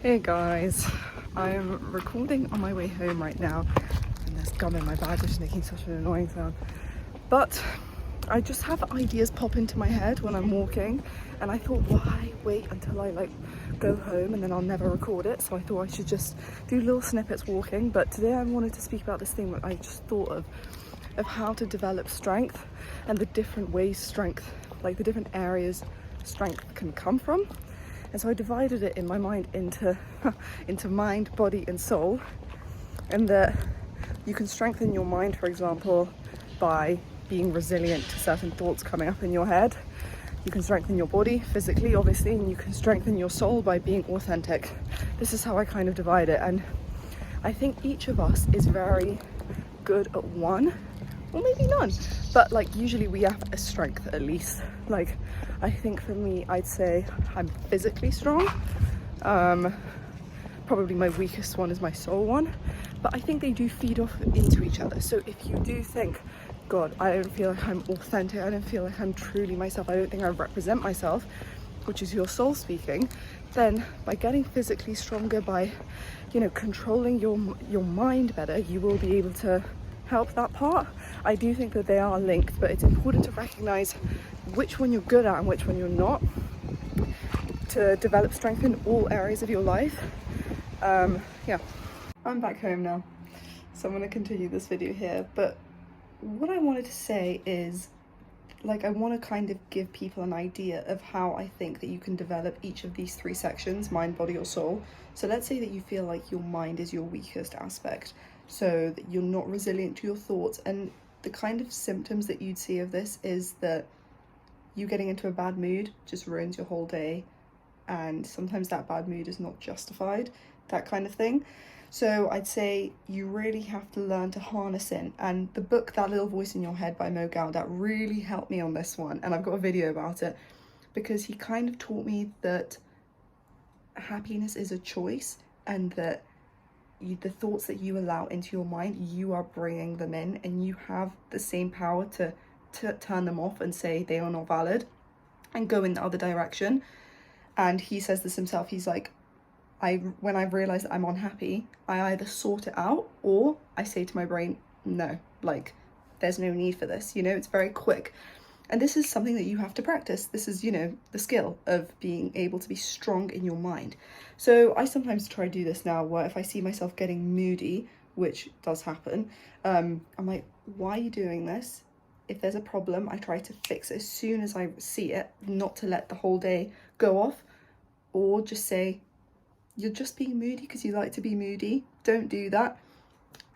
Hey guys, I'm recording on my way home right now and there's gum in my bag which is making such an annoying sound. But I just have ideas pop into my head when I'm walking and I thought, why wait until I go home and then I'll never record it? So I thought I should just do little snippets walking. But today I wanted to speak about this thing that I just thought of how to develop strength and the different ways strength, like the different areas strength can come from. And so I divided it in my mind into mind, body and soul, and that you can strengthen your mind, for example, by being resilient to certain thoughts coming up in your head. You can strengthen your body physically, obviously, and you can strengthen your soul by being authentic. This is how I kind of divide it, and I think each of us is very good at one, or maybe none, but usually we have a strength at least. I think for me, I'd say I'm physically strong. Probably my weakest one is my soul one, but I think they do feed off into each other. So if you do think, God, I don't feel like I'm authentic, I don't feel like I'm truly myself, I don't think I represent myself, which is your soul speaking, then by getting physically stronger, by controlling your mind better, you will be able to help that part. I do think that they are linked, but it's important to recognize which one you're good at and which one you're not, to develop strength in all areas of your life. Yeah, I'm back home now, so I'm going to continue this video here. But what I wanted to say is, I want to kind of give people an idea of how I think that you can develop each of these three sections: mind, body or soul. So let's say that you feel like your mind is your weakest aspect, so that you're not resilient to your thoughts, and the kind of symptoms that you'd see of this is that you getting into a bad mood just ruins your whole day, and sometimes that bad mood is not justified, that kind of thing. So I'd say you really have to learn to harness in, and the book That Little Voice in Your Head by Mo Gawdat really helped me on this one, and I've got a video about it, because he kind of taught me that happiness is a choice, and that the thoughts that you allow into your mind, you are bringing them in, and you have the same power to turn them off and say they are not valid and go in the other direction. And he says this himself, he's like, when I realize that I'm unhappy, I either sort it out or I say to my brain, no, there's no need for this, it's very quick. And this is something that you have to practice. This is, the skill of being able to be strong in your mind. So I sometimes try to do this now, where if I see myself getting moody, which does happen, I'm like, why are you doing this? If there's a problem, I try to fix it as soon as I see it, not to let the whole day go off, or just say, you're just being moody because you like to be moody. Don't do that.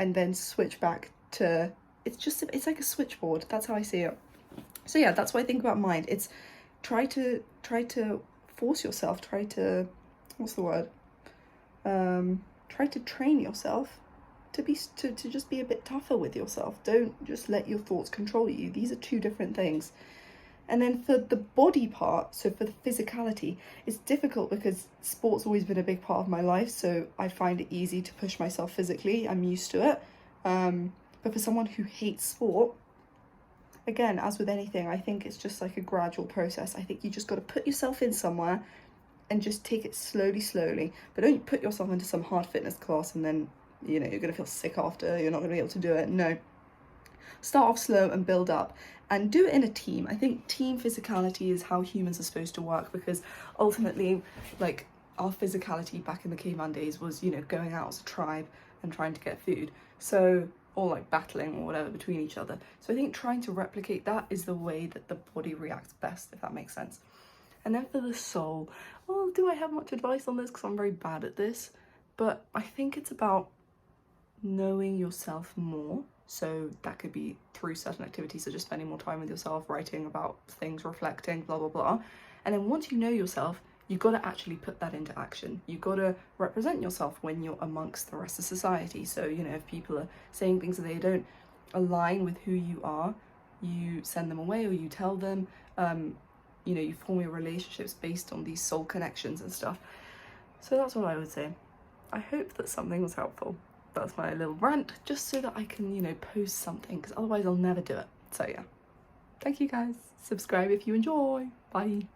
And then switch back to, it's like a switchboard. That's how I see it. So yeah, that's what I think about mind. It's try to force yourself, try to train yourself to just be a bit tougher with yourself. Don't just let your thoughts control you. These are two different things. And then for the body part, so for the physicality, it's difficult because sport's always been a big part of my life, so I find it easy to push myself physically. I'm used to it. But for someone who hates sport, again, as with anything, I think it's just like a gradual process. I think you just got to put yourself in somewhere and just take it slowly. But don't put yourself into some hard fitness class and then, you're going to feel sick after, you're not going to be able to do it. No. Start off slow and build up, and do it in a team. I think team physicality is how humans are supposed to work, because ultimately, our physicality back in the caveman days was, going out as a tribe and trying to get food. So, or battling or whatever between each other. So I think trying to replicate that is the way that the body reacts best, if that makes sense. And then for the soul, well, do I have much advice on this? Because I'm very bad at this. But I think it's about knowing yourself more. So that could be through certain activities, such as spending more time with yourself, writing about things, reflecting, blah, blah, blah. And then once you know yourself, you've got to actually put that into action. You've got to represent yourself when you're amongst the rest of society. So, if people are saying things that they don't align with who you are, you send them away or you tell them. You form your relationships based on these soul connections and stuff. So that's what I would say. I hope that something was helpful. That's my little rant, just so that I can, post something, because otherwise I'll never do it. So yeah. Thank you guys. Subscribe if you enjoy. Bye.